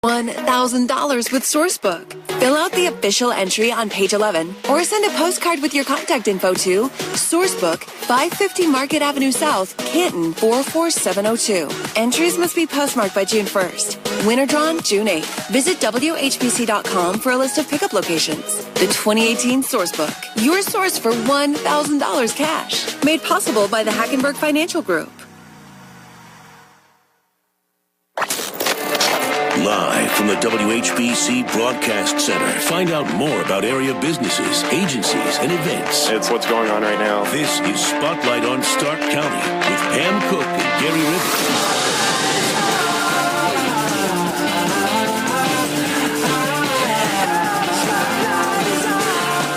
$1,000 with Sourcebook. Fill out the official entry on page 11 or send a postcard with your contact info to Sourcebook, 550 Market Avenue South, Canton 44702. Entries must be postmarked by June 1st. Winner drawn June 8th. Visit WHBC.com for a list of pickup locations. The 2018 Sourcebook, your source for $1,000 cash. Made possible by the Hackenberg Financial Group. Live from the WHBC Broadcast Center. Find out more about area businesses, agencies, and events. It's what's going on right now. This is Spotlight on Stark County with Pam Cook and Gary Rivers.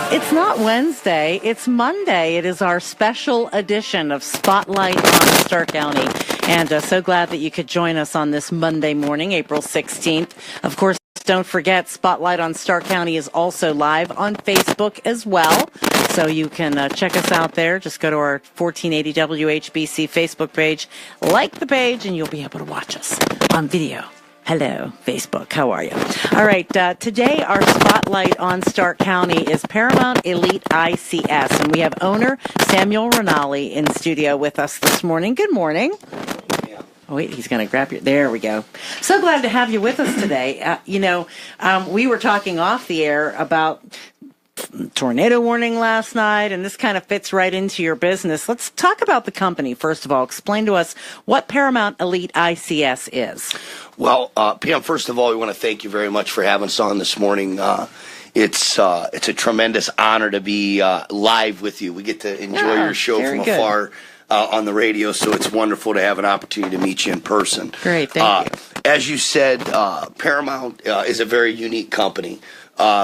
It's not Wednesday, it's Monday. It is our special edition of Spotlight on Stark County. And so glad that you could join us on this Monday morning, April 16th. Of course, don't forget, Spotlight on Stark County is also live on Facebook as well. So you can check us out there. Just go to our 1480 WHBC Facebook page, like the page, and you'll be able to watch us on video. Hello, Facebook. How are you? All right. Today, our spotlight on Stark County is Paramount Elite I.C.S. And we have owner Samuel Rinaldi in studio with us this morning. Good morning. Oh, wait, he's going to grab you. There we go. So glad to have you with us today. We were talking off the air about tornado warning last night, and this kind of fits right into your business. Let's talk about the company, first of all. Explain to us what Paramount Elite I.C.S. is. Well, Pam, first of all, we want to thank you very much for having us on this morning. It's a tremendous honor to be live with you. We get to enjoy your show from afar on the radio, so it's wonderful to have an opportunity to meet you in person. Great, thank you. As you said, Paramount is a very unique company.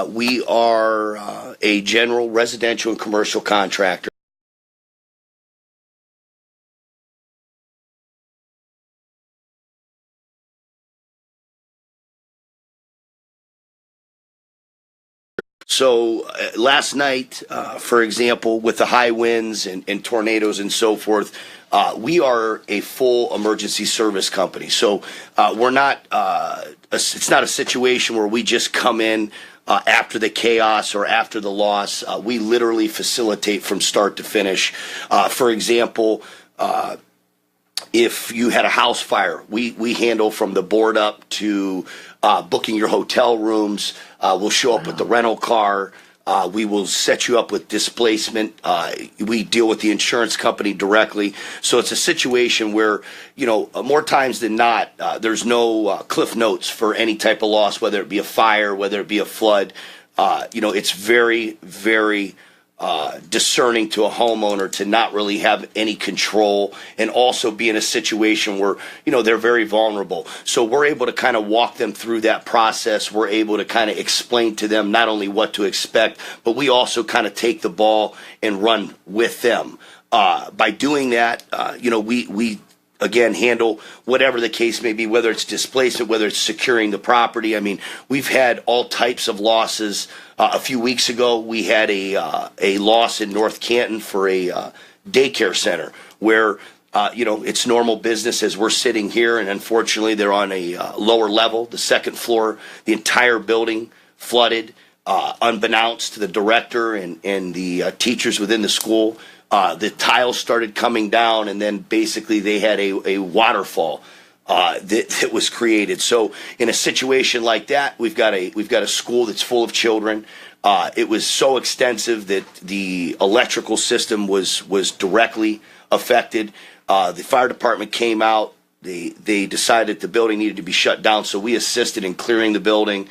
We are a general residential and commercial contractor. So last night, for example, with the high winds and tornadoes and so forth, we are a full emergency service company. So we're not. It's not a situation where we just come in after the chaos or after the loss. We literally facilitate from start to finish. For example, if you had a house fire, we handle from the board up to booking your hotel rooms. We'll show up with the rental car. We will set you up with displacement. We deal with the insurance company directly. So it's a situation where, more times than not, there's no cliff notes for any type of loss, whether it be a fire, whether it be a flood. It's very, very discerning to a homeowner to not really have any control and also be in a situation where, they're very vulnerable. So we're able to kind of walk them through that process. We're able to kind of explain to them not only what to expect, but we also kind of take the ball and run with them. By doing that, we again, handle whatever the case may be, whether it's displacement, whether it's securing the property. I mean, we've had all types of losses. A few weeks ago, we had a loss in North Canton for a daycare center where, it's normal business as we're sitting here, and unfortunately, they're on a lower level, the second floor. The entire building flooded, unbeknownst to the director and the teachers within the school. The tiles started coming down, and then basically they had a waterfall that was created. So in a situation like that, we've got a school that's full of children. It was so extensive that the electrical system was directly affected. The fire department came out. They decided the building needed to be shut down, so we assisted in clearing the building.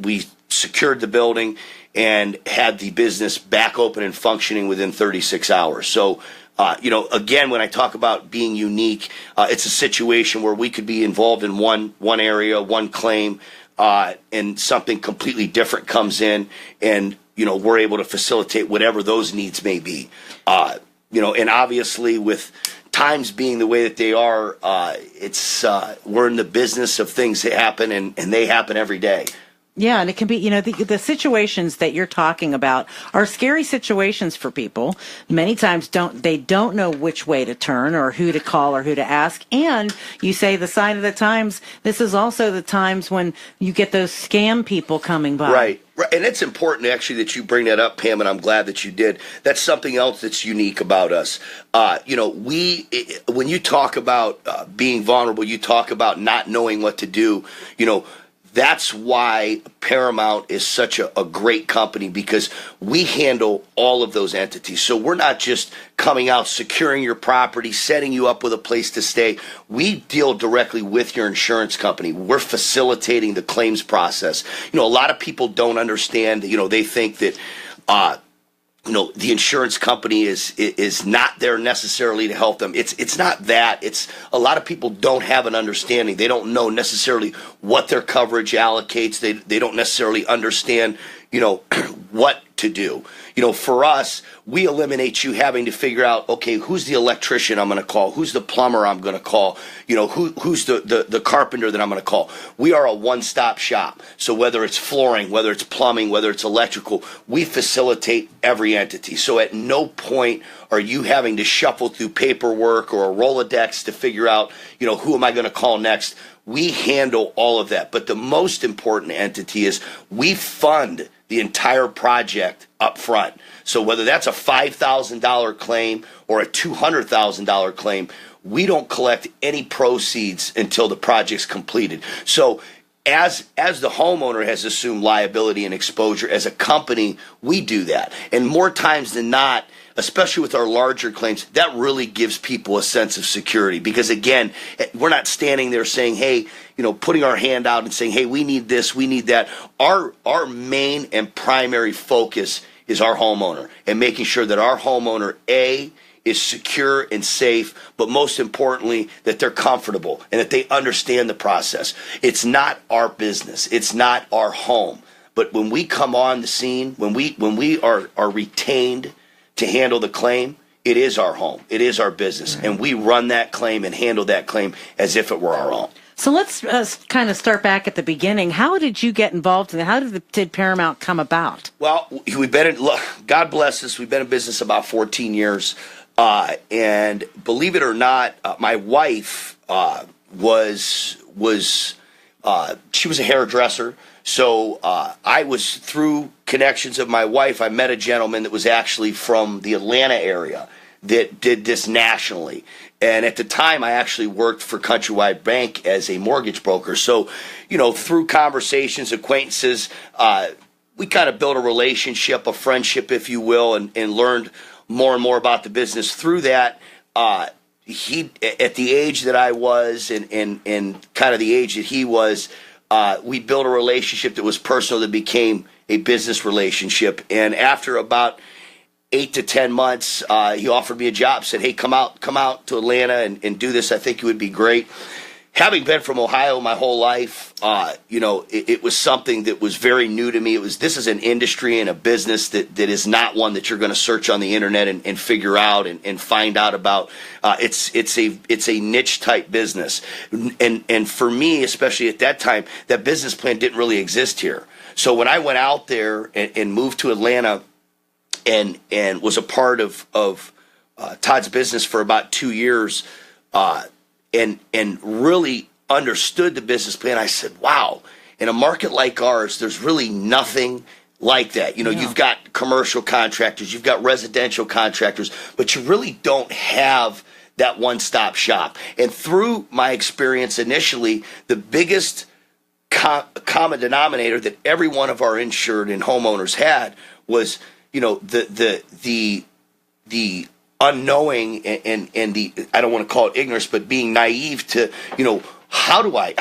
We secured the building and had the business back open and functioning within 36 hours. So, again, when I talk about being unique, it's a situation where we could be involved in one area, one claim, and something completely different comes in, and, we're able to facilitate whatever those needs may be. And obviously with times being the way that they are, we're in the business of things that happen, and they happen every day. Yeah, and it can be, the situations that you're talking about are scary situations for people. Many times they don't know which way to turn or who to call or who to ask. And you say the sign of the times, this is also the times when you get those scam people coming by. Right. And it's important, actually, that you bring that up, Pam, and I'm glad that you did. That's something else that's unique about us. When you talk about being vulnerable, you talk about not knowing what to do, that's why Paramount is such a great company, because we handle all of those entities. So we're not just coming out, securing your property, setting you up with a place to stay. We deal directly with your insurance company. We're facilitating the claims process. A lot of people don't understand, they think that the insurance company is not there necessarily to help them. It's not that. It's a lot of people don't have an understanding. They don't know necessarily what their coverage allocates. They don't necessarily understand, what to do. For us, we eliminate you having to figure out, okay, who's the electrician I'm going to call? Who's the plumber I'm going to call? Who's the carpenter that I'm going to call? We are a one-stop shop. So whether it's flooring, whether it's plumbing, whether it's electrical, we facilitate every entity. So at no point are you having to shuffle through paperwork or a Rolodex to figure out, who am I going to call next? We handle all of that. But the most important entity is we fund the entire project up front. So whether that's a $5,000 claim or a $200,000 claim, we don't collect any proceeds until the project's completed. So as the homeowner has assumed liability and exposure, as a company, we do that. And more times than not, especially with our larger claims, that really gives people a sense of security. Because again, we're not standing there saying, hey, putting our hand out and saying, hey, we need this, we need that. Our main and primary focus is our homeowner and making sure that our homeowner, A, is secure and safe, but most importantly, that they're comfortable and that they understand the process. It's not our business. It's not our home. But when we come on the scene, when we are retained to handle the claim, it is our home. It is our business. And we run that claim and handle that claim as if it were our own. So let's kind of start back at the beginning. How did you get involved in it? How did Paramount come about? Well, God bless us. We've been in business about 14 years. And believe it or not, my wife she was a hairdresser. So I was, through connections of my wife, I met a gentleman that was actually from the Atlanta area that did this nationally. And at the time, I actually worked for Countrywide Bank as a mortgage broker. So, through conversations, acquaintances, we kind of built a relationship, a friendship, if you will, and learned more and more about the business. Through that, he, at the age that I was and kind of the age that he was, we built a relationship that was personal that became a business relationship. And after about 8 to 10 months, he offered me a job, said, hey, come out to Atlanta and do this. I think it would be great. Having been from Ohio my whole life, it was something that was very new to me. This is an industry and a business that is not one that you're going to search on the internet and figure out and find out about. It's a niche type business. And for me, especially at that time, that business plan didn't really exist here. So when I went out there and moved to Atlanta and was a part of Todd's business for about 2 years, and really understood the business plan, I said, wow, in a market like ours, there's really nothing like that. You've got commercial contractors, you've got residential contractors, but you really don't have that one-stop shop. And through my experience initially, the biggest common denominator that every one of our insured and homeowners had was, the unknowing and the, I don't want to call it ignorance, but being naive to, how do I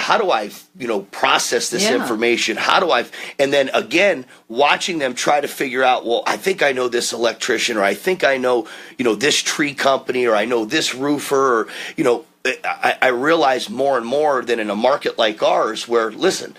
process this information? And then again, watching them try to figure out, well, I think I know this electrician, or I think I know, this tree company, or I know this roofer, or, I realize more and more that in a market like ours where, listen,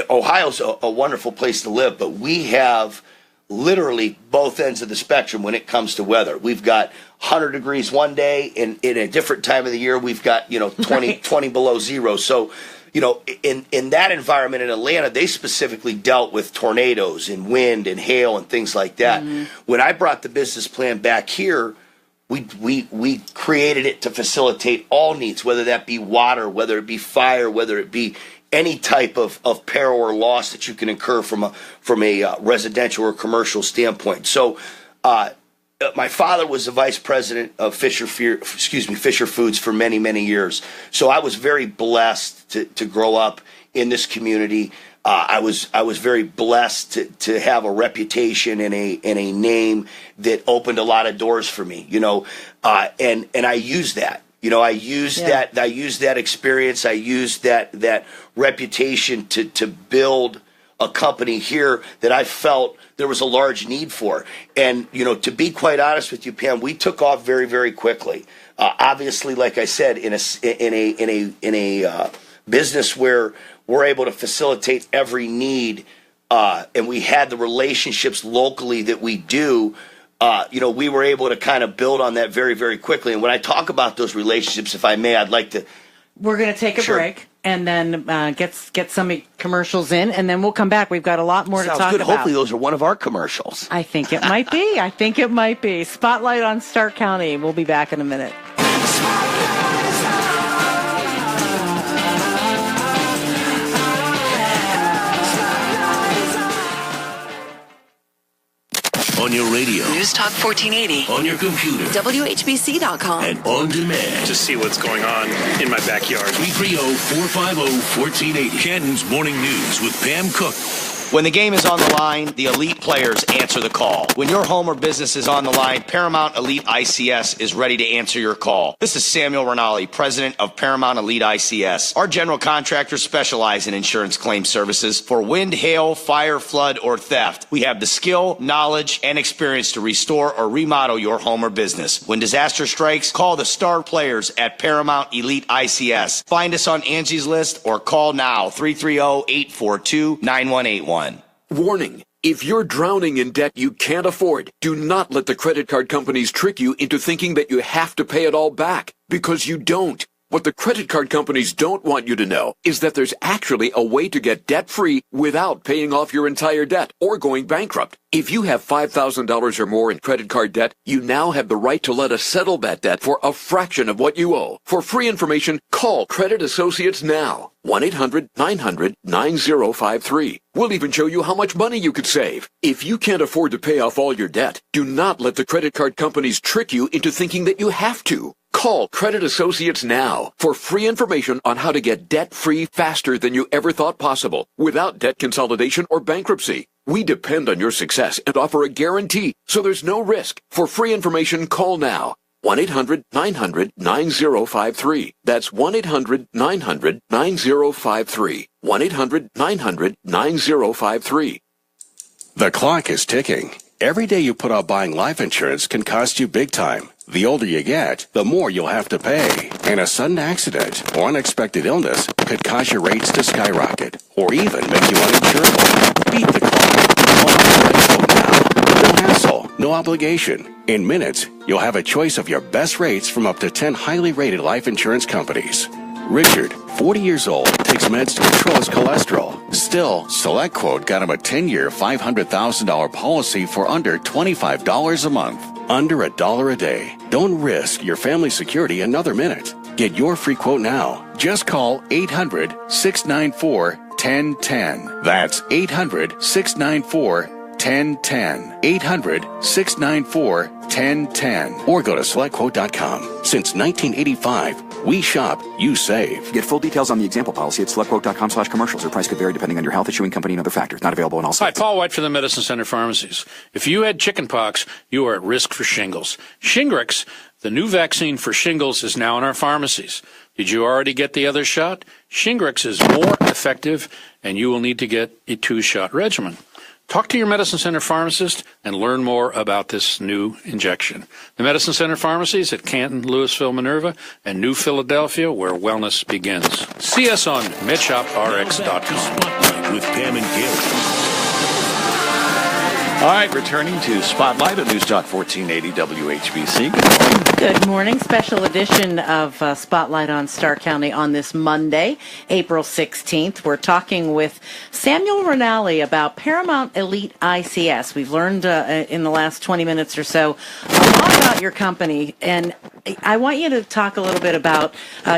Ohio's a wonderful place to live, but we have literally both ends of the spectrum when it comes to weather. We've got 100 degrees one day, and in a different time of the year, we've got, 20 below zero. So, in that environment in Atlanta, they specifically dealt with tornadoes and wind and hail and things like that. When I brought the business plan back here, we created it to facilitate all needs, whether that be water, whether it be fire, whether it be any type of peril or loss that you can incur from a residential or commercial standpoint. So my father was the vice president of Fisher Foods for many, many years. So I was very blessed to grow up in this community. I was very blessed to have a reputation and a name that opened a lot of doors for me, and I used that. I used that experience. I used that reputation to build a company here that I felt there was a large need for. And, to be quite honest with you, Pam, we took off very, very quickly. Obviously, like I said, in a business where we're able to facilitate every need, and we had the relationships locally that we do, we were able to kind of build on that very, very quickly. And when I talk about those relationships, if I may, I'd like to... We're going to take a break and then get some commercials in, and then we'll come back. We've got a lot more to talk about. Hopefully those are one of our commercials. I think it might be. Spotlight on Stark County. We'll be back in a minute. On your radio. News Talk 1480. On your computer. WHBC.com. And on demand. To see what's going on in my backyard. 330-450-1480. Canton's Morning News with Pam Cook. When the game is on the line, the elite players answer the call. When your home or business is on the line, Paramount Elite I.C.S. is ready to answer your call. This is Samuel Rinaldi, president of Paramount Elite I.C.S. Our general contractors specialize in insurance claim services for wind, hail, fire, flood, or theft. We have the skill, knowledge, and experience to restore or remodel your home or business. When disaster strikes, call the star players at Paramount Elite I.C.S. Find us on Angie's List or call now, 330-842-9181. Warning. If you're drowning in debt you can't afford, do not let the credit card companies trick you into thinking that you have to pay it all back, because you don't. What the credit card companies don't want you to know is that there's actually a way to get debt-free without paying off your entire debt or going bankrupt. If you have $5,000 or more in credit card debt, you now have the right to let us settle that debt for a fraction of what you owe. For free information, call Credit Associates now. 1-800-900-9053. We'll even show you how much money you could save. If you can't afford to pay off all your debt, do not let the credit card companies trick you into thinking that you have to. Call Credit Associates now for free information on how to get debt-free faster than you ever thought possible, without debt consolidation or bankruptcy. We depend on your success and offer a guarantee, so there's no risk. For free information, call now. 1-800-900-9053. That's 1-800-900-9053. 1-800-900-9053. The clock is ticking. Every day you put off buying life insurance can cost you big time. The older you get, the more you'll have to pay. And a sudden accident or unexpected illness could cause your rates to skyrocket or even make you uninsurable. Beat the clock. Call now. No hassle, no obligation. In minutes, you'll have a choice of your best rates from up to 10 highly rated life insurance companies. Richard, 40 years old, takes meds to control his cholesterol. Still, SelectQuote got him a 10-year, $500,000 policy for under $25 a month. Under $1 a day. Don't risk your family security another minute. Get your free quote now. Just call 800-694-1010. That's 800-694-1010. 800-694-1010. Or go to SelectQuote.com. Since 1985, we shop, you save. Get full details on the example policy at SelectQuote.com/commercials. Or price could vary depending on your health, issuing company, and other factors. Not available in all states. Hi, Paul White for the Medicine Center Pharmacies. If you had chickenpox, you are at risk for shingles. Shingrix, the new vaccine for shingles, is now in our pharmacies. Did you already get the other shot? Shingrix is more effective, and you will need to get a 2-shot regimen. Talk to your Medicine Center pharmacist and learn more about this new injection. The Medicine Center pharmacies at Canton, Louisville, Minerva, and New Philadelphia, where wellness begins. See us on MedShopRx.com. Spotlight with Pam and Gary. All right, returning to Spotlight at News Talk 1480 WHBC. Good morning. Good morning. Special edition of Spotlight on Stark County on this Monday, April 16th. We're talking with Samuel Rinaldi about Paramount Elite I.C.S. We've learned in the last 20 minutes or so a lot about your company, and I want you to talk a little bit about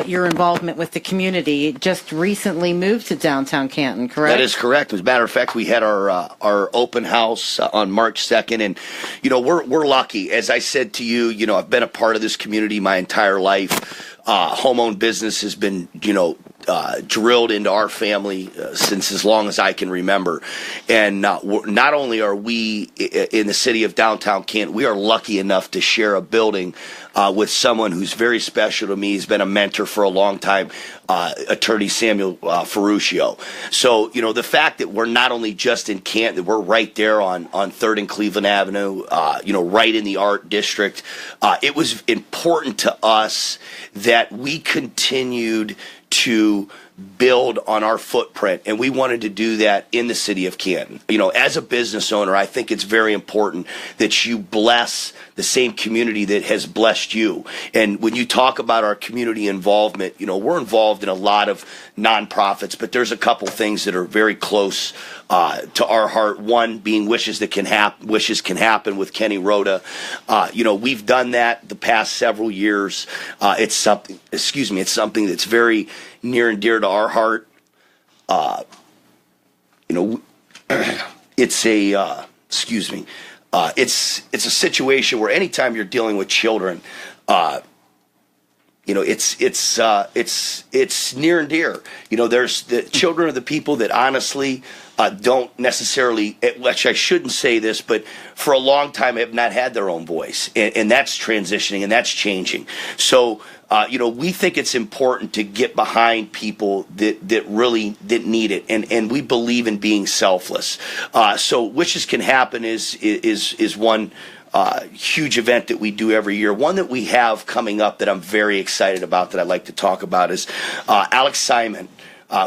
your involvement with the community. You just recently moved to downtown Canton, correct? That is correct. As a matter of fact, we had our open house on March 2nd, and we're lucky. As I said to you, I've been a part of this community my entire life. Home-owned business has been, drilled into our family since as long as I can remember. And not only are we in the city of downtown Canton, we are lucky enough to share a building with someone who's very special to me. He's been a mentor for a long time, attorney Samuel Ferruccio. So, the fact that we're not only just in Canton, that we're right there on 3rd and Cleveland Avenue, right in the art district, it was important to us that we continued to build on our footprint, and we wanted to do that in the city of Canton. As a business owner, I think it's very important that you bless the same community that has blessed you. And when you talk about our community involvement, we're involved in a lot of nonprofits, but there's a couple things that are very close to our heart. One being Wishes Can Happen with Kenny Rhoda. We've done that the past several years. It's something that's very near and dear to our heart. It's a situation where anytime you're dealing with children, it's near and dear. There's the children are the people that honestly don't necessarily, which I shouldn't say this, but for a long time have not had their own voice, and that's transitioning and that's changing. So, we think it's important to get behind people that need it, and we believe in being selfless. So, Wishes Can Happen is one huge event that we do every year. One that we have coming up that I'm very excited about that I'd like to talk about is Alec Simon.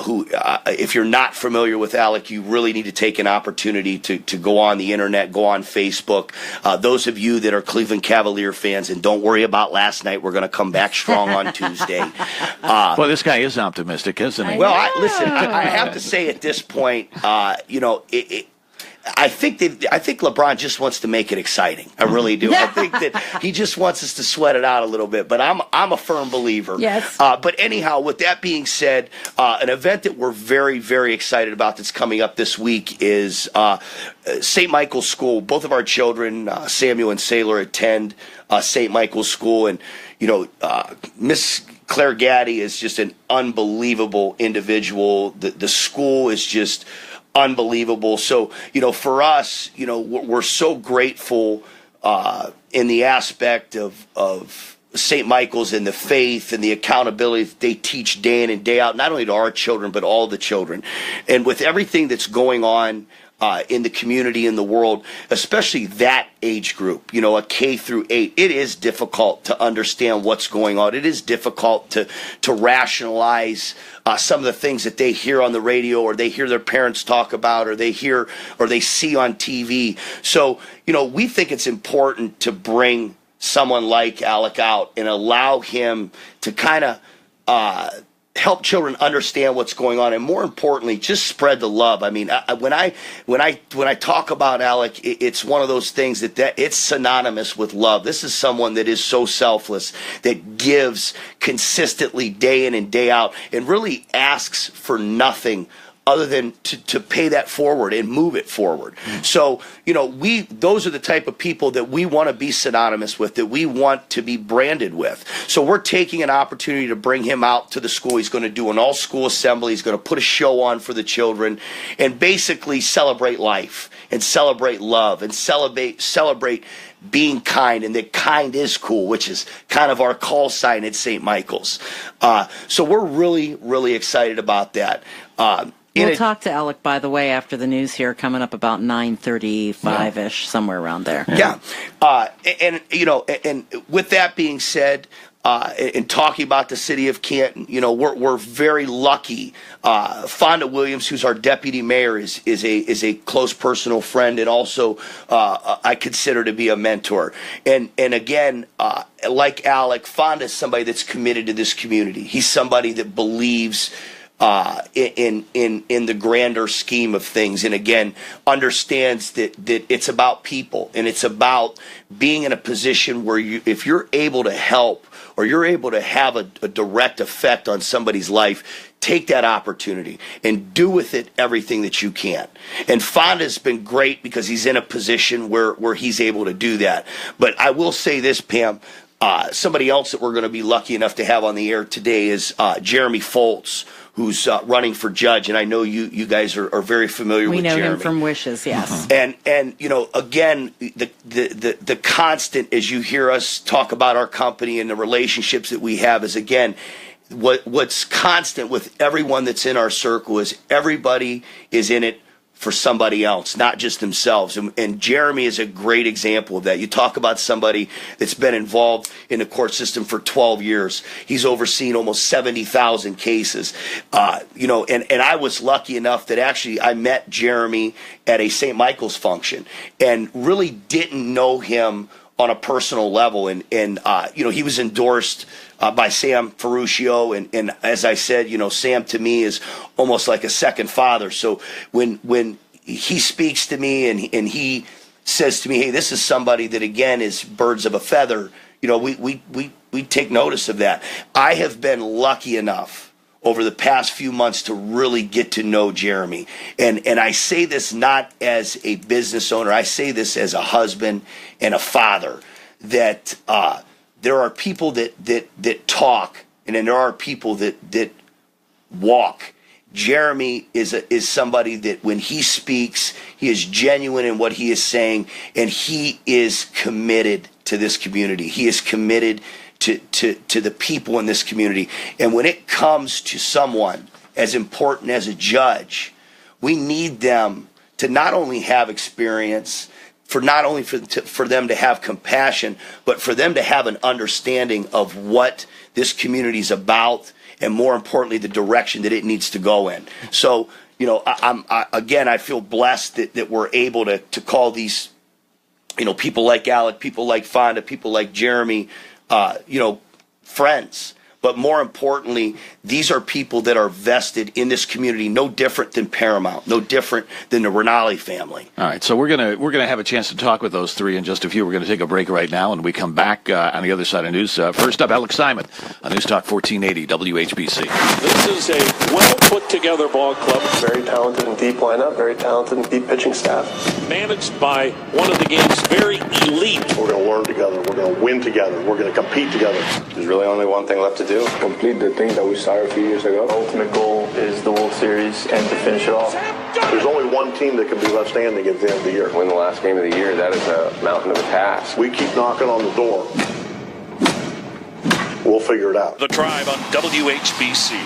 Who, if you're not familiar with Alec, you really need to take an opportunity to go on the internet, go on Facebook. Those of you that are Cleveland Cavalier fans, and don't worry about last night, we're going to come back strong on Tuesday. Well, this guy is optimistic, isn't he? Well, I have to say at this point, I think LeBron just wants to make it exciting. I really do. I think that he just wants us to sweat it out a little bit. But I'm a firm believer. Yes. But anyhow, with that being said, an event that we're very, very excited about that's coming up this week is St. Michael's School. Both of our children, Samuel and Sailor, attend St. Michael's School, and Miss Claire Gaddy is just an unbelievable individual. The school is just unbelievable. So, for us, we're so grateful in the aspect of St. Michael's and the faith and the accountability that they teach day in and day out, not only to our children, but all the children. And with everything that's going on in the community, in the world, especially that age group, a K through 8, it is difficult to understand what's going on. It is difficult to rationalize some of the things that they hear on the radio, or they hear their parents talk about, or they hear or they see on TV. So, we think it's important to bring someone like Alec out and allow him to kind of help children understand what's going on, and more importantly, just spread the love. I mean, when I talk about Alec, it's one of those things that it's synonymous with love. This is someone that is so selfless, that gives consistently day in and day out, and really asks for nothing other than to pay that forward and move it forward. So, those are the type of people that we want to be synonymous with, that we want to be branded with. So we're taking an opportunity to bring him out to the school. He's going to do an all-school assembly. He's going to put a show on for the children and basically celebrate life and celebrate love and celebrate being kind, and that kind is cool, which is kind of our call sign at St. Michael's. So we're really, really excited about that. We'll talk to Alec, by the way, after the news here, coming up about 9:35-ish, somewhere around there. Yeah. And with that being said, in talking about the city of Canton, we're very lucky. Fonda Williams, who's our deputy mayor, is a close personal friend, and also I consider to be a mentor. And again, like Alec, Fonda is somebody that's committed to this community. He's somebody that believes in the grander scheme of things, and again understands that it's about people, and it's about being in a position where if you're able to help, or you're able to have a direct effect on somebody's life, take that opportunity and do with it everything that you can. And Fonda's been great because he's in a position where he's able to do that. But I will say this, Pam, somebody else that we're going to be lucky enough to have on the air today is Jeremy Fults, who's running for judge, and I know you guys are very familiar with Jeremy. We know him from Wishes, yes. And again, the constant as you hear us talk about our company and the relationships that we have is, again, what's constant with everyone that's in our circle is everybody is in it for somebody else, not just themselves. And Jeremy is a great example of that. You talk about somebody that's been involved in the court system for 12 years. He's overseen almost 70,000 cases. And I was lucky enough that actually I met Jeremy at a St. Michael's function and really didn't know him on a personal level. And he was endorsed by Sam Ferruccio, and as I said, Sam to me is almost like a second father. So when he speaks to me and he says to me, "Hey, this is somebody that again is birds of a feather," we take notice of that. I have been lucky enough over the past few months to really get to know Jeremy, and I say this not as a business owner. I say this as a husband and a father. That there are people that talk, and then there are people that walk. Jeremy is somebody that when he speaks, he is genuine in what he is saying, and he is committed to this community. He is committed to the people in this community. And when it comes to someone as important as a judge, we need them to not only have experience, for them to have compassion, but for them to have an understanding of what this community is about, and more importantly, the direction that it needs to go in. So, I feel blessed that we're able to call these, people like Alec, people like Fonda, people like Jeremy, friends. But more importantly, these are people that are vested in this community, no different than Paramount, no different than the Rinaldi family. All right, so we're gonna have a chance to talk with those three in just a few. We're going to take a break right now, and we come back on the other side of news. First up, Alec Simon on News Talk 1480 WHBC. This is a well-put-together ball club. Very talented and deep lineup, very talented and deep pitching staff. Managed by one of the game's very elite. We're going to learn together. We're going to win together. We're going to compete together. There's really only one thing left to do. Complete the thing that we started a few years ago. The ultimate goal is the World Series and to finish it off. There's only one team that can be left standing at the end of the year. Win the last game of the year, that is a mountain of a task. We keep knocking on the door. We'll figure it out. The Tribe on WHBC.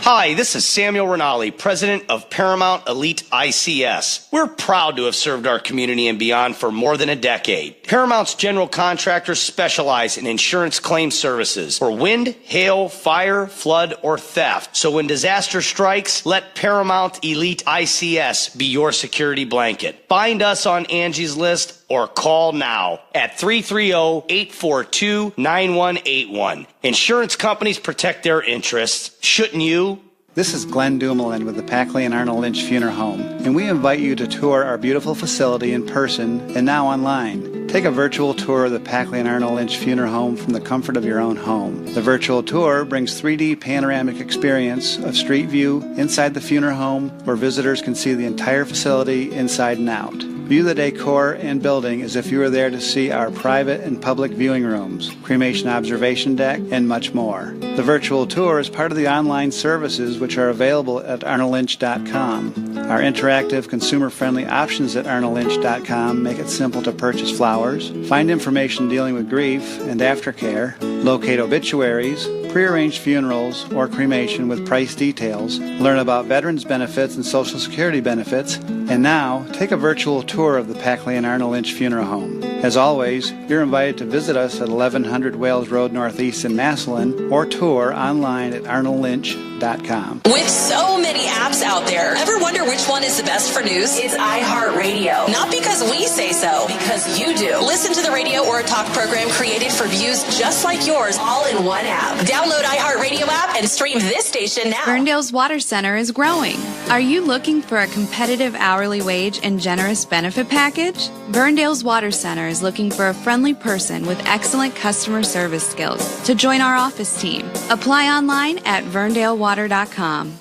Hi, this is Samuel Rinaldi, president of Paramount Elite I.C.S. We're proud to have served our community and beyond for more than a decade. Paramount's general contractors specialize in insurance claim services for wind, hail, fire, flood, or theft. So when disaster strikes, let Paramount Elite I.C.S. be your security blanket. Find us on Angie's List or call now at 330-842-9181. Insurance companies protect their interests. Shouldn't you? This is Glenn Dumoulin with the Packley and Arnold Lynch Funeral Home, and we invite you to tour our beautiful facility in person and now online. Take a virtual tour of the Packley and Arnold Lynch Funeral Home from the comfort of your own home. The virtual tour brings 3D panoramic experience of street view inside the funeral home, where visitors can see the entire facility inside and out. View the decor and building as if you were there to see our private and public viewing rooms, cremation observation deck, and much more. The virtual tour is part of the online services which are available at arnoldlynch.com. Our interactive, consumer-friendly options at arnoldlynch.com make it simple to purchase flowers, find information dealing with grief and aftercare, locate obituaries, prearranged funerals or cremation with price details, learn about veterans benefits and Social Security benefits, and now take a virtual tour of the Packley and Arnold Lynch Funeral Home. As always, you're invited to visit us at 1100 Wales Road Northeast in Massillon or tour online at arnoldlynch.com. With so many apps out there, ever wonder which one is the best for news? It's iHeartRadio. Not because we say so, because you do. Listen to the radio or a talk program created for views just like yours, all in one app. Download iHeartRadio app and stream this station now. Ferndale's Water Center is growing. Are you looking for a competitive hourly wage and generous benefit package? Ferndale's Water Center is looking for a friendly person with excellent customer service skills to join our office team. Apply online at verndalewater.com.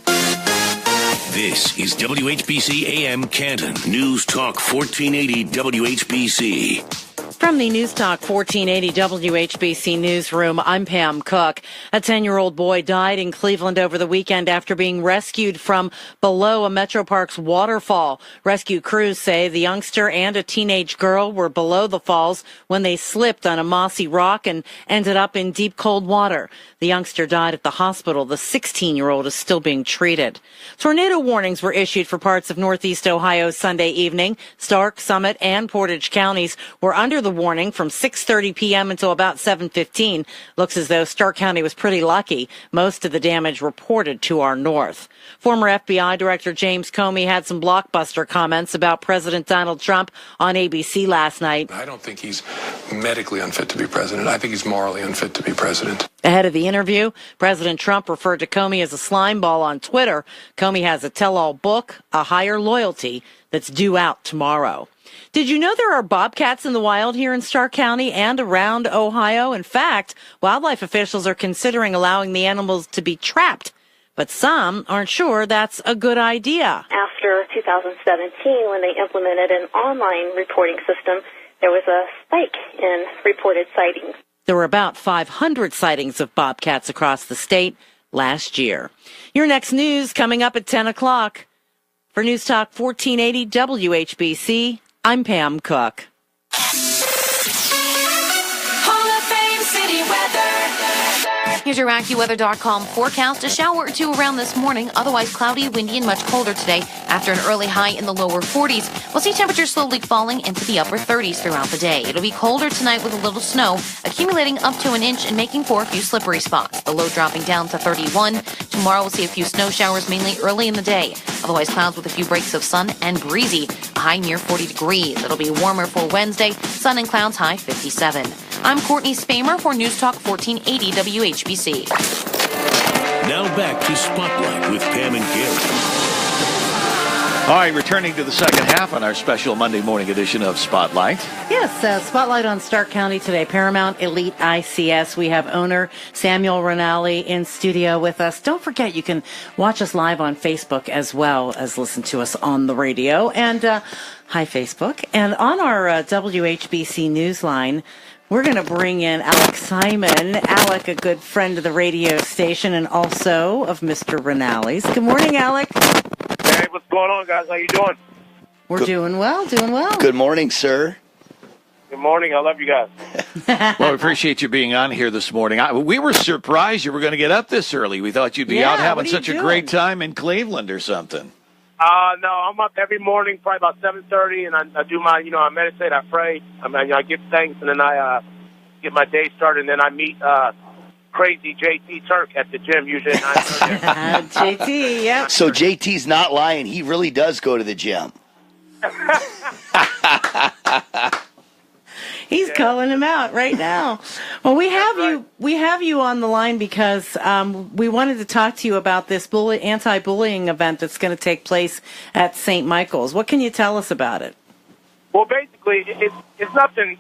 This is WHBC AM Canton. News Talk 1480 WHBC. From the News Talk 1480 WHBC newsroom, I'm Pam Cook. A 10-year-old boy died in Cleveland over the weekend after being rescued from below a Metro Parks waterfall. Rescue crews say the youngster and a teenage girl were below the falls when they slipped on a mossy rock and ended up in deep, cold water. The youngster died at the hospital. The 16-year-old is still being treated. Tornado warnings were issued for parts of northeast Ohio Sunday evening. Stark, Summit, and Portage counties were under the warning from 6:30 p.m. until about 7:15. Looks as though Stark County was pretty lucky. Most of the damage reported to our north. Former FBI Director James Comey had some blockbuster comments about President Donald Trump on ABC last night. I don't think he's medically unfit to be president. I think he's morally unfit to be president. Ahead of the interview, President Trump referred to Comey as a slimeball on Twitter. Comey has a tell-all book, A Higher Loyalty, that's due out tomorrow. Did you know there are bobcats in the wild here in Stark County and around Ohio? In fact, wildlife officials are considering allowing the animals to be trapped, but some aren't sure that's a good idea. After 2017, when they implemented an online reporting system, there was a spike in reported sightings. There were about 500 sightings of bobcats across the state last year. Your next news coming up at 10 o'clock. For News Talk 1480 WHBC, I'm Pam Cook. Hall of Fame City weather. Here's your AccuWeather.com forecast. A shower or two around this morning, otherwise cloudy, windy, and much colder today after an early high in the lower 40s. We'll see temperatures slowly falling into the upper 30s throughout the day. It'll be colder tonight with a little snow, accumulating up to an inch and making for a few slippery spots. The low dropping down to 31. Tomorrow we'll see a few snow showers mainly early in the day. Otherwise clouds with a few breaks of sun and breezy. A high near 40 degrees. It'll be warmer for Wednesday. Sun and clouds high 57. I'm Courtney Spamer for News Talk 1480 WHBC. Now back to Spotlight with Pam and Gary. All right, returning to the second half on our special Monday morning edition of Spotlight. Yes, Spotlight on Stark County today. Paramount Elite I.C.S. We have owner Samuel Rinaldi in studio with us. Don't forget, you can watch us live on Facebook as well as listen to us on the radio. And hi, Facebook. And on our WHBC Newsline, we're going to bring in Alec Simon. Alec, a good friend of the radio station and also of Mr. Rinaldi's. Good morning, Alec. Hey, what's going on, guys? How you doing? We're doing well. Good morning, sir. Good morning. I love you guys. Well, we appreciate you being on here this morning. We were surprised you were going to get up this early. We thought you'd be out having such a great time in Cleveland or something. No, I'm up every morning, probably about 7:30, and I do my, I meditate, I pray. I give thanks, and then I get my day started, and then I meet crazy JT Turk at the gym, usually at 9:30. JT, yeah. So JT's not lying. He really does go to the gym. He's calling him out right now. Well, we have you on the line because we wanted to talk to you about this anti-bullying event that's going to take place at St. Michael's. What can you tell us about it? Well, basically, it's nothing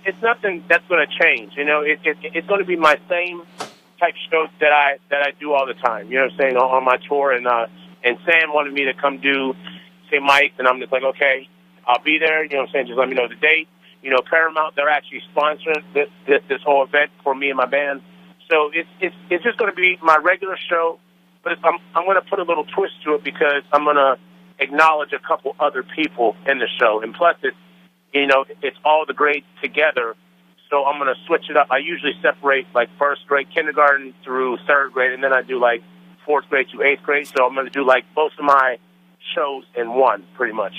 that's going to change. It's going to be my same type shows that I do all the time. You know what I'm saying, on my tour, and Sam wanted me to come do St. Mike's, and I'm just like, okay, I'll be there. You know what I'm saying? Just let me know the date. Paramount, they're actually sponsoring this whole event for me and my band. So it's just going to be my regular show, but I'm going to put a little twist to it because I'm going to acknowledge a couple other people in the show, and plus it's all the grades together. So I'm going to switch it up. I usually separate like first grade, kindergarten through third grade, and then I do like fourth grade to eighth grade. So I'm going to do like both of my shows in one, pretty much.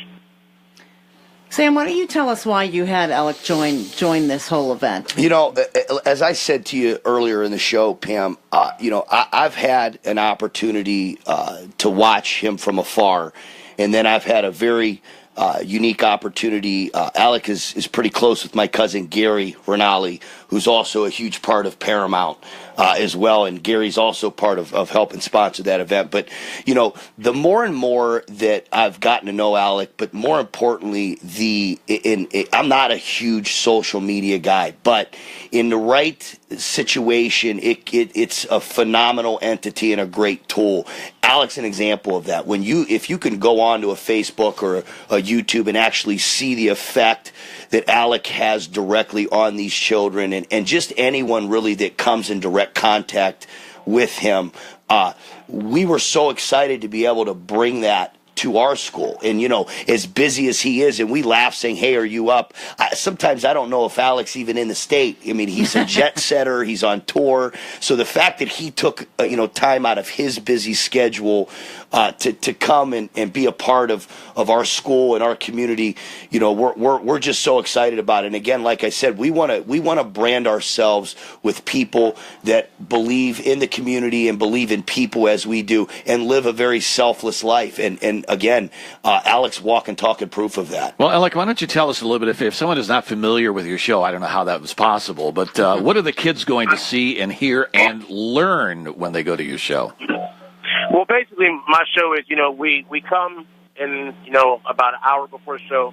Sam, why don't you tell us why you had Alec join this whole event? You know, as I said to you earlier in the show, Pam, I've had an opportunity to watch him from afar, and then I've had a very unique opportunity. Alec is pretty close with my cousin Gary Rinaldi, who's also a huge part of Paramount as well, and Gary's also part of helping sponsor that event. But, the more and more that I've gotten to know Alec, but more importantly, I'm not a huge social media guy, but in the right situation, it's a phenomenal entity and a great tool. Alec's an example of that. If you can go onto a Facebook or a YouTube and actually see the effect that Alec has directly on these children and just anyone really that comes in direct contact with him, we were so excited to be able to bring that to our school. And, as busy as he is, and we laugh saying, hey, are you up? Sometimes I don't know if Alec's even in the state. I mean, he's a jet setter. He's on tour. So the fact that he took, time out of his busy schedule to come and be a part of our school and our community, we're just so excited about it. And again, like I said, we want to brand ourselves with people that believe in the community and believe in people as we do and live a very selfless life. And again, Alec's walking, talking proof of that. Well, Alec, why don't you tell us a little bit, if someone is not familiar with your show, I don't know how that was possible, but what are the kids going to see and hear and learn when they go to your show? Well, basically, my show is, we come in, about an hour before the show,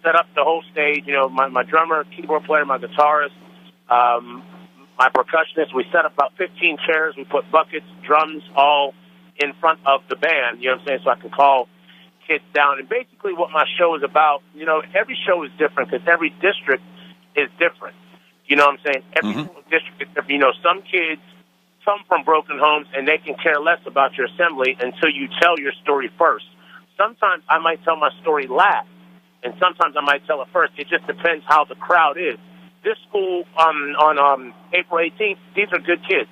set up the whole stage, my drummer, keyboard player, my guitarist, my percussionist. We set up about 15 chairs. We put buckets, drums, all in front of the band, so I can call kids down. And basically what my show is about, every show is different because every district is different. Every single district is different. Some kids come from broken homes and they can care less about your assembly until you tell your story first. Sometimes I might tell my story last, and sometimes I might tell it first. It just depends how the crowd is. This school on April 18th, these are good kids.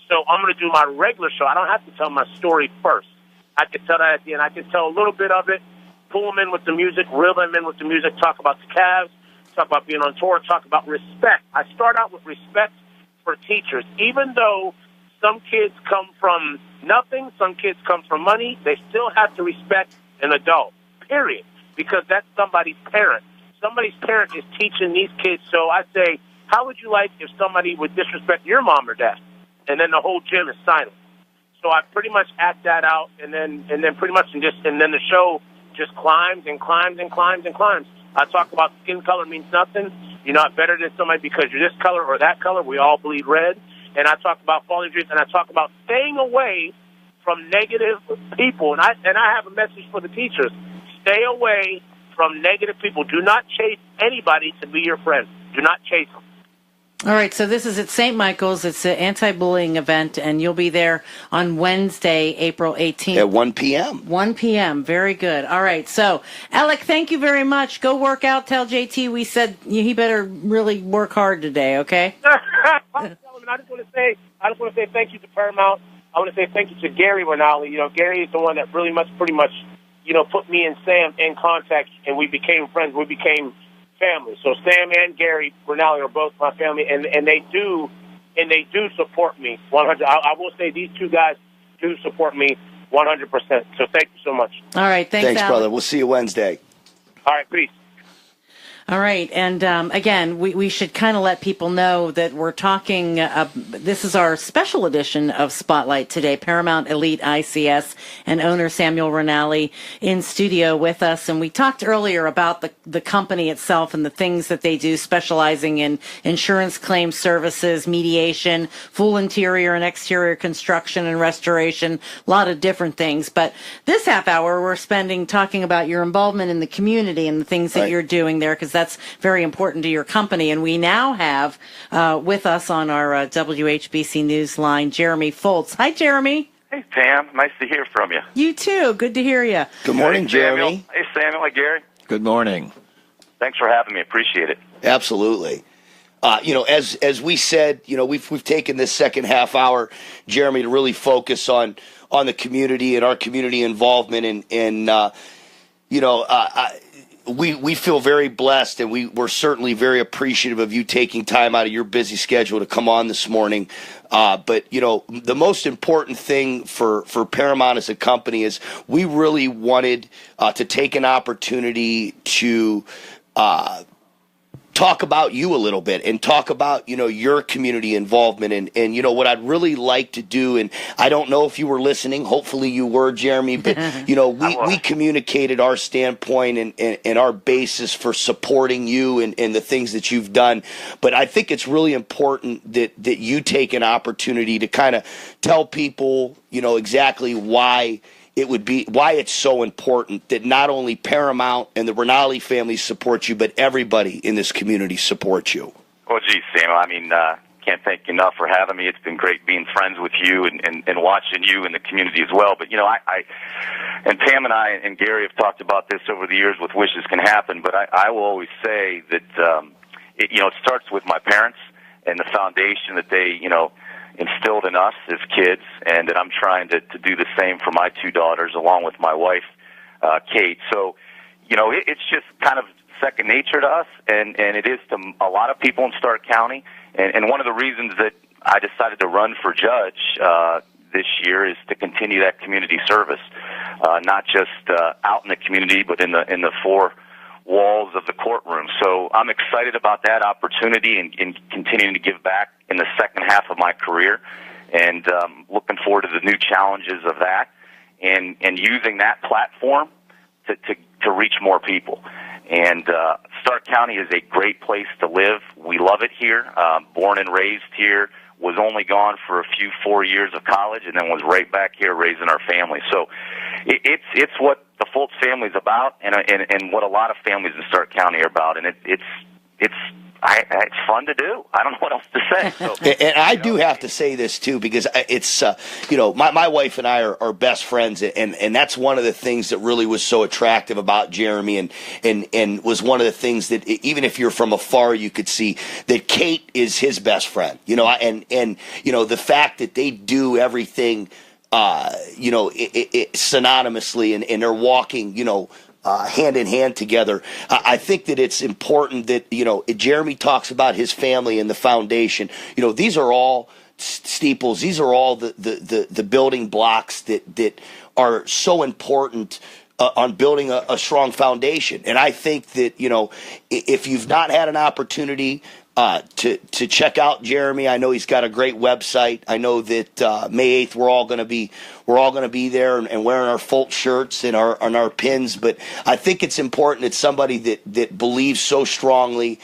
So I'm going to do my regular show. I don't have to tell my story first. I can tell that at the end. I can tell a little bit of it, pull them in with the music, reel them in with the music, talk about the Cavs, talk about being on tour, talk about respect. I start out with respect for teachers. Even though some kids come from nothing, some kids come from money, they still have to respect an adult, period, because that's somebody's parent. Somebody's parent is teaching these kids. So I say, how would you like if somebody would disrespect your mom or dad? And then the whole gym is silent. So I pretty much act that out, and then pretty much and then the show just climbs and climbs and climbs and climbs. I talk about skin color means nothing. You're not better than somebody because you're this color or that color. We all bleed red. And I talk about falling dreams, and I talk about staying away from negative people. And I have a message for the teachers: stay away from negative people. Do not chase anybody to be your friend. Do not chase them. All right, so this is at St. Michael's. It's an anti-bullying event, and you'll be there on Wednesday, April 18th. At 1 p.m. 1 p.m. Very good. All right, so, Alec, thank you very much. Go work out. Tell JT we said he better really work hard today, okay? I just want to say thank you to Paramount. I want to say thank you to Gary Rinaldi. Gary is the one that pretty much, put me and Sam in contact, and we became friends. We became family. So Sam and Gary Rinaldi are both my family, and they do support me 100. I will say these two guys do support me 100%. So thank you so much. All right, thanks, Alec. Brother. We'll see you Wednesday. All right, peace. All right, and again, we should kind of let people know that we're talking, this is our special edition of Spotlight today, Paramount Elite I.C.S. and owner Samuel Rinaldi in studio with us, and we talked earlier about the company itself and the things that they do, specializing in insurance claim services, mediation, full interior and exterior construction and restoration, a lot of different things. But this half hour we're spending talking about your involvement in the community and the things that you're doing there, because that's very important to your company. And we now have with us on our WHBC News line, Jeremy Fults. Hi, Jeremy. Hey, Pam. Nice to hear from you. You too. Good to hear you. Good morning, Jeremy. Hey, Samuel. Hey, Gary. Good morning. Thanks for having me. Appreciate it. Absolutely. As we said, we've taken this second half hour, Jeremy, to really focus on the community and our community involvement. And we feel very blessed, and we're certainly very appreciative of you taking time out of your busy schedule to come on this morning. But, the most important thing for Paramount as a company is we really wanted to take an opportunity to talk about you a little bit and talk about, your community involvement and what I'd really like to do. And I don't know if you were listening. Hopefully you were, Jeremy, but, we communicated our standpoint and our basis for supporting you and the things that you've done. But I think it's really important that you take an opportunity to kind of tell people, exactly why it's so important that not only Paramount and the Rinaldi family support you, but everybody in this community supports you. Well, geez, Sam, can't thank you enough for having me. It's been great being friends with you and watching you in the community as well. But, and Pam and I and Gary have talked about this over the years with Wishes Can Happen, but I will always say that, it starts with my parents and the foundation that they, instilled in us as kids, and that I'm trying to do the same for my two daughters along with my wife, Kate. So, it's just kind of second nature to us, and it is to a lot of people in Stark County. And one of the reasons that I decided to run for judge this year is to continue that community service, not just out in the community, but in the four walls of the courtroom. So I'm excited about that opportunity and continuing to give back in the second half of my career, and looking forward to the new challenges of that, and using that platform to reach more people. And Stark County is a great place to live. We love it here. Born and raised here. Was only gone for 4 years of college, and then was right back here raising our family. So it's what the Fults family is about, and what a lot of families in Stark County are about. And it's fun to do. I don't know what else to say. So, and I do have to say this too, because it's my wife and I are best friends, and that's one of the things that really was so attractive about Jeremy, and was one of the things that even if you're from afar, you could see that Kate is his best friend. And the fact that they do everything synonymously, and they're walking hand in hand together. I think that it's important that Jeremy talks about his family and the foundation. These are all steeples. These are all the building blocks that are so important on building a strong foundation. And I think that if you've not had an opportunity to check out Jeremy, I know he's got a great website. I know that May 8th we're all going to be there and wearing our Fults shirts and our pins. But I think it's important that somebody that believes so strongly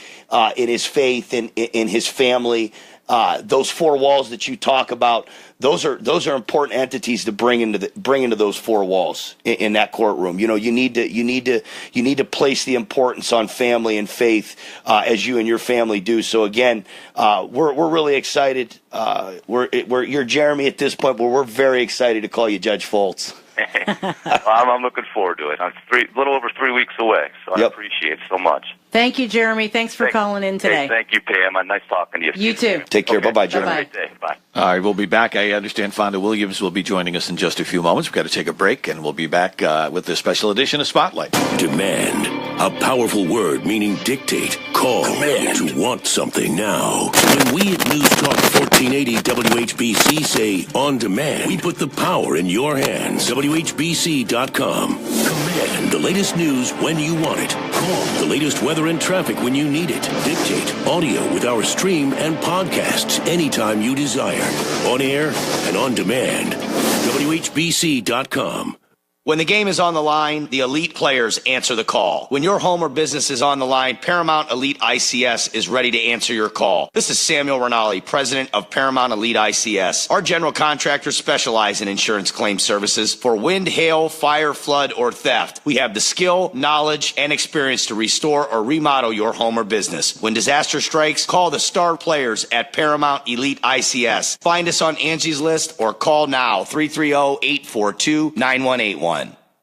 in his faith and in his family, those four walls that you talk about, those are important entities to bring into those four walls in that courtroom. You need to place the importance on family and faith as you and your family do. So again, we're really excited. You're Jeremy at this point, but we're very excited to call you Judge Fults. I'm looking forward to it. I'm a little over 3 weeks away, so I appreciate it so much. Thank you, Jeremy. Thanks for calling in today. Hey, thank you, Pam. Nice talking to you. You too. Take care. Bye-bye, Jeremy. Have a great day. Bye. All right, we'll be back. I understand Fonda Williams will be joining us in just a few moments. We've got to take a break, and we'll be back with this special edition of Spotlight. Demand. A powerful word meaning dictate, call, command to want something now. When we at News Talk 1480 WHBC say on demand, we put the power in your hands. WHBC.com. Command the latest news when you want it. Call the latest weather and traffic when you need it. Dictate audio with our stream and podcasts anytime you desire. On air and on demand. WHBC.com. When the game is on the line, the elite players answer the call. When your home or business is on the line, Paramount Elite I.C.S. is ready to answer your call. This is Samuel Rinaldi, president of Paramount Elite I.C.S. Our general contractors specialize in insurance claim services for wind, hail, fire, flood, or theft. We have the skill, knowledge, and experience to restore or remodel your home or business. When disaster strikes, call the star players at Paramount Elite I.C.S. Find us on Angie's List or call now 330-842-9181.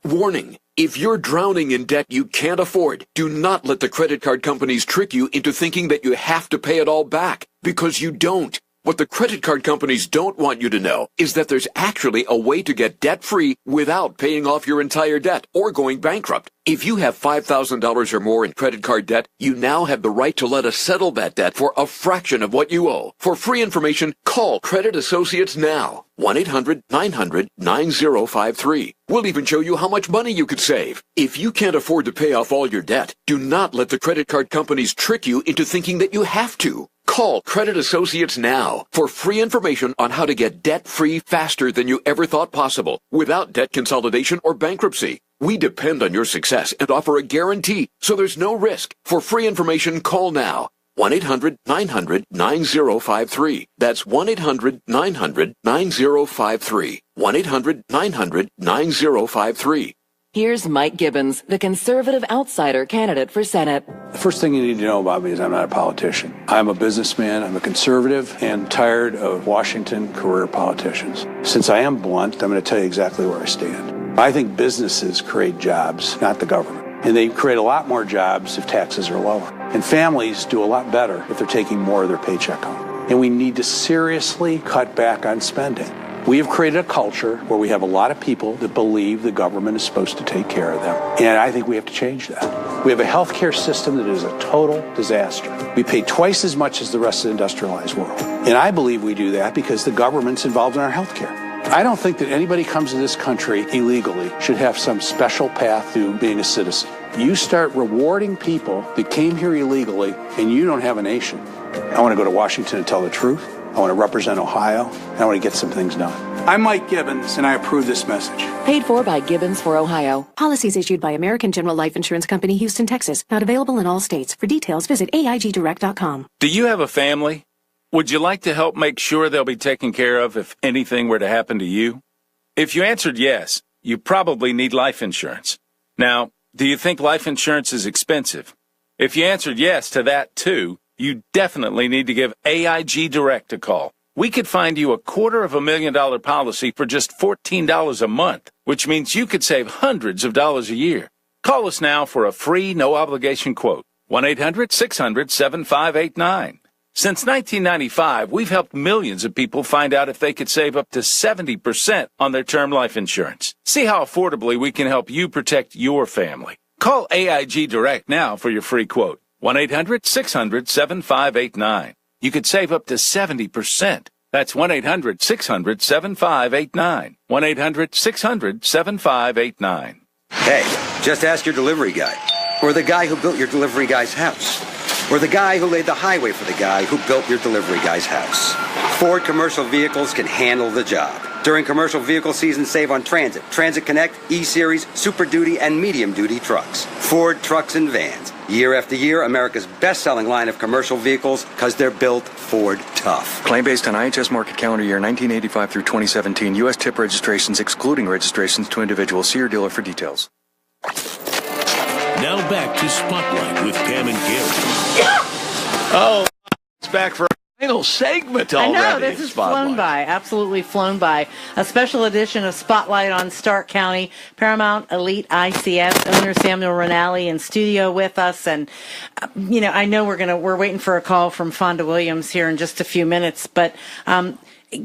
Warning. If you're drowning in debt you can't afford, do not let the credit card companies trick you into thinking that you have to pay it all back, because you don't. What the credit card companies don't want you to know is that there's actually a way to get debt-free without paying off your entire debt or going bankrupt. If you have $5,000 or more in credit card debt, you now have the right to let us settle that debt for a fraction of what you owe. For free information, call Credit Associates now. 1-800-900-9053. We'll even show you how much money you could save. If you can't afford to pay off all your debt, do not let the credit card companies trick you into thinking that you have to. Call Credit Associates now for free information on how to get debt-free faster than you ever thought possible, without debt consolidation or bankruptcy. We depend on your success and offer a guarantee, so there's no risk. For free information, call now. 1-800-900-9053. That's 1-800-900-9053. 1-800-900-9053. Here's Mike Gibbons, the conservative outsider candidate for Senate. The first thing you need to know about me is I'm not a politician. I'm a businessman, I'm a conservative, and tired of Washington career politicians. Since I am blunt, I'm going to tell you exactly where I stand. I think businesses create jobs, not the government. And they create a lot more jobs if taxes are lower. And families do a lot better if they're taking more of their paycheck home. And we need to seriously cut back on spending. We have created a culture where we have a lot of people that believe the government is supposed to take care of them. And I think we have to change that. We have a healthcare system that is a total disaster. We pay twice as much as the rest of the industrialized world. And I believe we do that because the government's involved in our healthcare. I don't think that anybody comes to this country illegally should have some special path to being a citizen. You start rewarding people that came here illegally and you don't have a nation. I want to go to Washington and tell the truth. I want to represent Ohio. And I want to get some things done. I'm Mike Gibbons, and I approve this message. Paid for by Gibbons for Ohio. Policies issued by American General Life Insurance Company, Houston, Texas. Not available in all states. For details, visit AIGdirect.com. Do you have a family? Would you like to help make sure they'll be taken care of if anything were to happen to you? If you answered yes, you probably need life insurance. Now, do you think life insurance is expensive? If you answered yes to that too, you definitely need to give AIG Direct a call. We could find you a $250,000 policy for just $14 a month, which means you could save hundreds of dollars a year. Call us now for a free, no-obligation quote. 1-800-600-7589. Since 1995, we've helped millions of people find out if they could save up to 70% on their term life insurance. See how affordably we can help you protect your family. Call AIG Direct now for your free quote. 1-800-600-7589. You could save up to 70%. That's 1-800-600-7589. 1-800-600-7589. Hey, just ask your delivery guy. Or the guy who built your delivery guy's house. Or the guy who laid the highway for the guy who built your delivery guy's house. Ford Commercial Vehicles can handle the job. During commercial vehicle season, save on Transit, Transit Connect, E-Series, Super Duty, and Medium Duty trucks. Ford trucks and vans. Year after year, America's best-selling line of commercial vehicles because they're built Ford tough. Claim based on IHS market calendar year 1985 through 2017. U.S. tip registrations excluding registrations to individuals. See your dealer for details. Now back to Spotlight with Pam and Gary. Oh, it's back for our final segment already. I know, this has flown by, absolutely flown by. A special edition of Spotlight on Stark County. Paramount Elite I.C.S. owner Samuel Rinaldi in studio with us. And, I know we're waiting for a call from Fonda Williams here in just a few minutes, but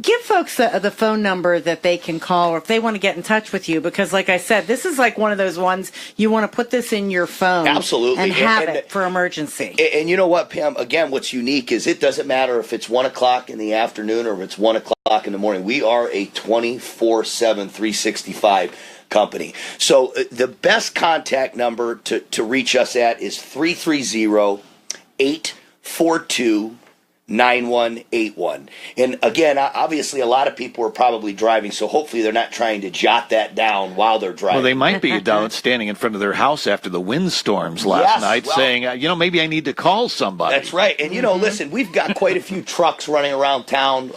give folks the phone number that they can call or if they want to get in touch with you, because like I said, this is like one of those ones you want to put this in your phone. Absolutely. And have it for emergency. And you know what, Pam? Again, what's unique is it doesn't matter if it's 1 o'clock in the afternoon or if it's 1 o'clock in the morning. We are a 24/7, 365 company. So the best contact number to reach us at is 330-842-9181. And again, obviously a lot of people are probably driving, so hopefully they're not trying to jot that down while they're driving. Well, they might be down standing in front of their house after the windstorms last night saying, maybe I need to call somebody. That's right. And, listen, we've got quite a few trucks running around town.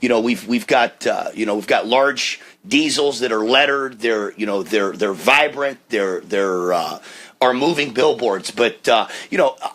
We've got large diesels that are lettered. They're vibrant. They're are moving billboards. But,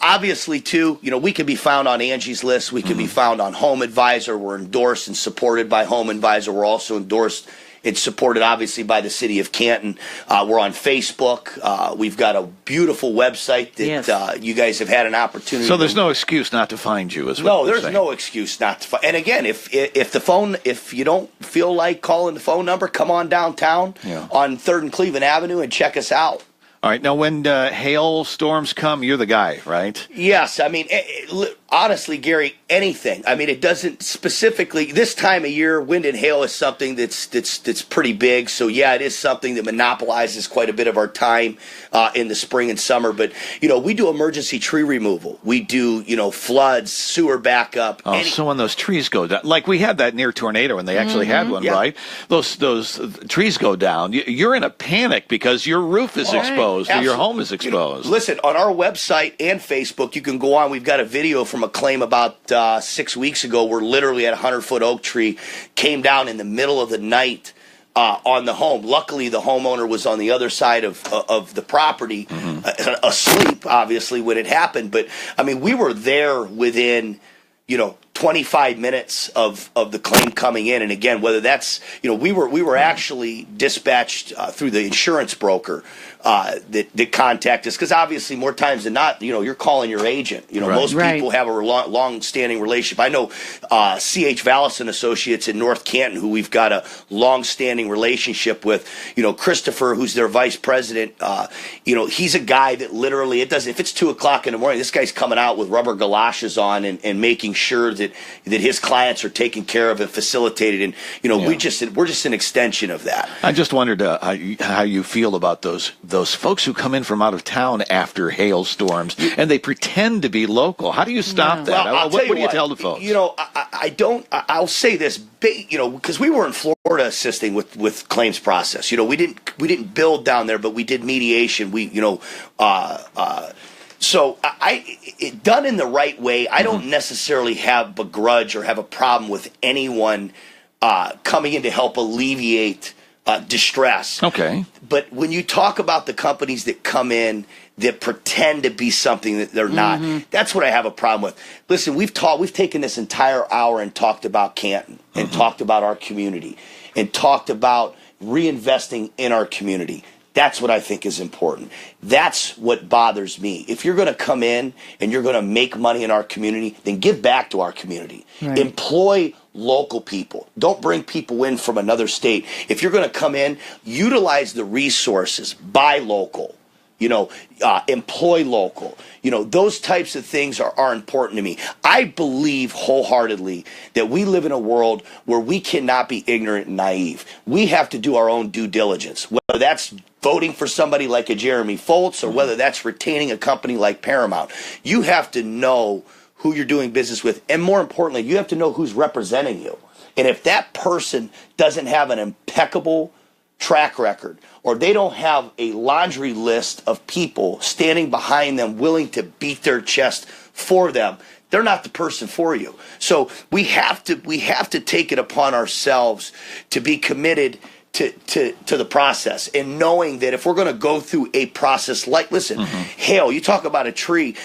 obviously, too, we can be found on Angie's List. We can be found on Home Advisor. We're endorsed and supported by Home Advisor. We're also endorsed It's supported, obviously, by the city of Canton. We're on Facebook. We've got a beautiful website that you guys have had an opportunity. So there's no excuse not to find you, is what No, you're there's saying. no excuse not to find. And again, if you don't feel like calling the phone number, come on downtown on 3rd and Cleveland Avenue and check us out. All right. Now, when hail storms come, you're the guy, right? Yes. I mean, honestly, Gary, anything. I mean, it doesn't specifically this time of year. Wind and hail is something that's pretty big. So yeah, it is something that monopolizes quite a bit of our time in the spring and summer. But we do emergency tree removal. We do floods, sewer backup. Oh, so when those trees go down, like we had that near tornado, and they actually had one, right? Those trees go down. You're in a panic because your roof is exposed. Or your home is exposed. Listen, on our website and Facebook, you can go on. We've got a video from a claim about 6 weeks ago where literally a 100-foot oak tree came down in the middle of the night on the home. Luckily, the homeowner was on the other side of the property, asleep, obviously, when it happened. But, I mean, we were there within 25 minutes of the claim coming in. And again, whether that's, we were actually dispatched through the insurance broker that contact us, because obviously more times than not, you're calling your agent. Most people have a long-standing relationship. I know C.H. Vallis and Associates in North Canton, who we've got a long-standing relationship with. Christopher, who's their vice president, he's a guy that literally, if it's 2 o'clock in the morning, this guy's coming out with rubber galoshes on and making sure that his clients are taken care of and facilitated. And we're just an extension of that. I just wondered how you feel about those folks who come in from out of town after hailstorms and they pretend to be local. How do you stop that? Well, what do you tell the folks? I'll say this, because we were in Florida assisting with claims process. We didn't build down there, but we did mediation. So done in the right way, I don't necessarily have a grudge or have a problem with anyone coming in to help alleviate distress. Okay. But when you talk about the companies that come in that pretend to be something that they're not, that's what I have a problem with. Listen, we've taken this entire hour and talked about Canton and talked about our community and talked about reinvesting in our community. That's what I think is important. That's what bothers me. If you're going to come in and you're going to make money in our community, then give back to our community. Right. Employ local people. Don't bring people in from another state. If you're going to come in, utilize the resources. Buy local. Employ local. Those types of things are important to me. I believe wholeheartedly that we live in a world where we cannot be ignorant and naive. We have to do our own due diligence, whether that's voting for somebody like a Jeremy Fults or whether that's retaining a company like Paramount. You have to know who you're doing business with, and more importantly, you have to know who's representing you. And if that person doesn't have an impeccable track record, or they don't have a laundry list of people standing behind them willing to beat their chest for them, they're not the person for you. So we have to take it upon ourselves to be committed to the process, and knowing that if we're going to go through a process hail, you talk about a tree,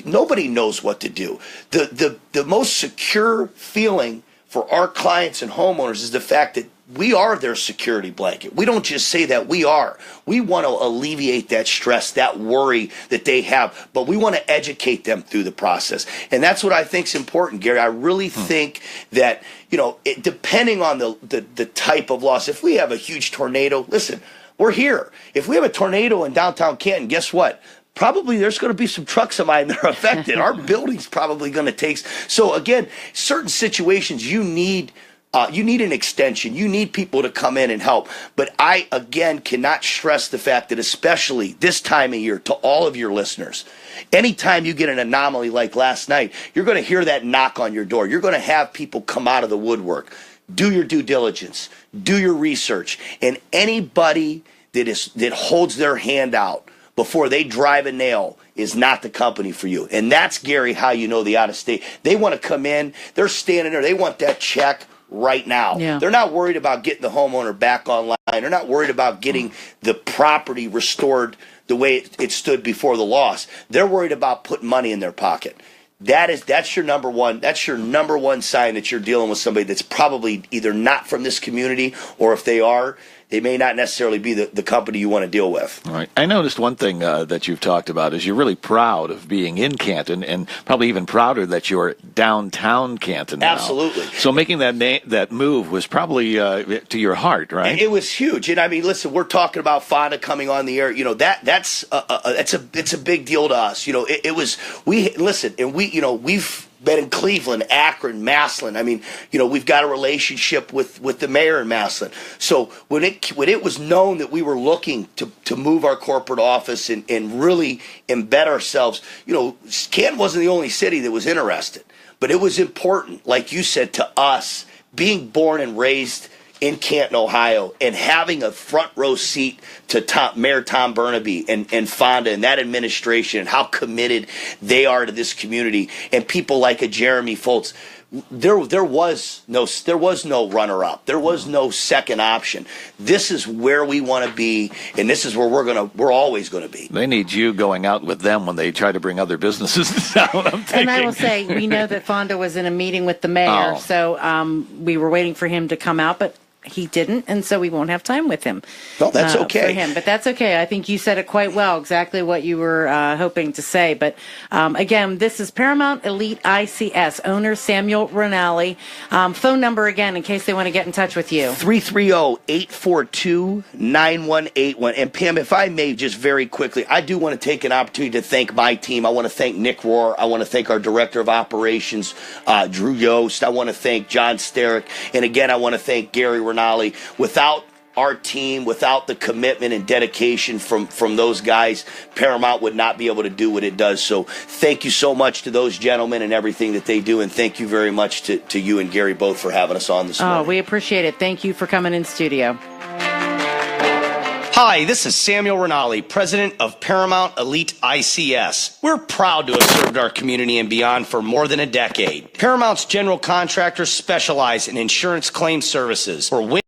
nobody knows what to do. The most secure feeling for our clients and homeowners is the fact that we are their security blanket. We don't just say that, we are. We want to alleviate that stress, that worry that they have, but we want to educate them through the process. And that's what I think is important, Gary. I really think that, depending on the type of loss, if we have a huge tornado, listen, we're here. If we have a tornado in downtown Canton, guess what? Probably there's going to be some trucks of mine that are affected. Our building's probably going to take. So again, certain situations you need an extension. You need people to come in and help. But I, again, cannot stress the fact that especially this time of year, to all of your listeners, anytime you get an anomaly like last night, you're going to hear that knock on your door. You're going to have people come out of the woodwork. Do your due diligence. Do your research. And anybody that holds their hand out before they drive a nail is not the company for you. And that's, Gary, how you know the out-of-state. They want to come in. They're standing there. They want that check right now. Yeah. They're not worried about getting the homeowner back online. They're not worried about getting the property restored the way it stood before the loss. They're worried about putting money in their pocket. that's your number one. That's your number one sign that you're dealing with somebody that's probably either not from this community, or if they are, they may not necessarily be the company you want to deal with. All right. I noticed one thing that you've talked about is you're really proud of being in Canton, and probably even prouder that you're downtown Canton now. Absolutely. So making that move was probably to your heart, right? It was huge. And I mean, listen, we're talking about Fonda coming on the air. You know, it's a big deal to us. You know, we've been in Cleveland, Akron, Massillon. I mean, you know, we've got a relationship with the mayor in Massillon. So when it was known that we were looking to move our corporate office and really embed ourselves, you know, Canton wasn't the only city that was interested. But it was important, like you said, to us, being born and raised in Canton, Ohio, and having a front row seat to Mayor Tom Burnaby and Fonda and that administration and how committed they are to this community, and people like a Jeremy Fults. There was no runner-up. There was no second option. This is where we want to be, and this is where we're always going to be. They need you going out with them when they try to bring other businesses down. And I will say, we know that Fonda was in a meeting with the mayor, so we were waiting for him to come out, but he didn't, and so we won't have time with him. No, that's okay. For him, but that's okay. I think you said it quite well, exactly what you were hoping to say. But again, this is Paramount Elite I.C.S. owner Samuel Rinaldi. Phone number again, in case they want to get in touch with you. 330-842-9181. And Pam, if I may, just very quickly, I do want to take an opportunity to thank my team. I want to thank Nick Rohr. I want to thank our Director of Operations, Drew Yost. I want to thank John Sterick. And again, I want to thank Gary Rinaldi. Without our team, without the commitment and dedication from those guys, Paramount would not be able to do what it does. So thank you so much to those gentlemen and everything that they do, and thank you very much to you and Gary both for having us on this morning. Oh, we appreciate it. Thank you for coming in studio. Hi, this is Samuel Rinaldi, president of Paramount Elite I.C.S. We're proud to have served our community and beyond for more than a decade. Paramount's general contractors specialize in insurance claim services for